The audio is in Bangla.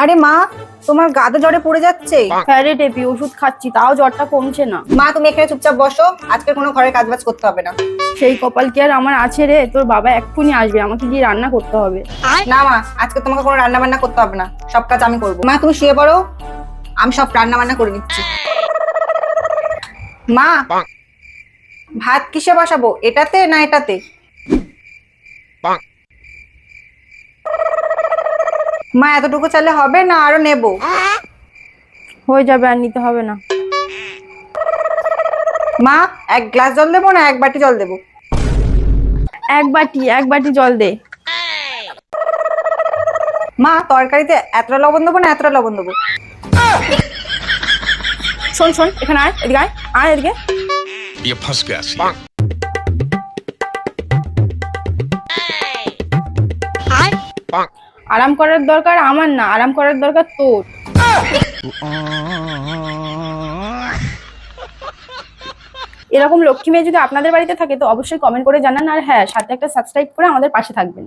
আরে মা, তোমার গাদা জ্বরে পড়ে যাচ্ছে। হ্যাঁ রে টেপি, ওষুধ খাচ্ছি তাও জ্বরটা কমছে না। মা তুমি এখানে চুপচাপ বসো, আজকে কোনো ঘরের কাজবাজ করতে হবে না। সেই কপাল কি আর আমার আছে রে? তোর বাবা এক্ষুনি আসবে, আমাকে গিয়ে রান্না করতে হবে। না মা, আজকে তোমাকে কোনো রান্না বান্না করতে হবে না, সব কাজ আমি করবো। মা তুমি শুয়ে পড়ো, আমি সব রান্না বান্না করে নিচ্ছি। মা, ভাত কিসে বসাবো, এটাতে না এটাতে? মা এতটুকু চাইলে হবে না, আরো নেবো? হয়ে যাবে, আর নিতে হবে না। মা, এক গ্লাস জল দেবো না এক বাটি জল দেবো? এক বাটি জল দে। মা তরকারিতে এতটা লবণ দেবো না এতটা লবণ দেবো? শোন শোন, এখানে আয়, এদিকে আয়, আয় এদিকে। ये फंस गया सी। আরাম করার দরকার আমার না, আরাম করার দরকার তোর। এরকম লক্ষ্মী মেয়ে যদি আপনাদের বাড়িতে থাকে তো অবশ্যই কমেন্ট করে জানান, আর হ্যাঁ সাথে একটা সাবস্ক্রাইব করে আমাদের পাশে থাকবেন।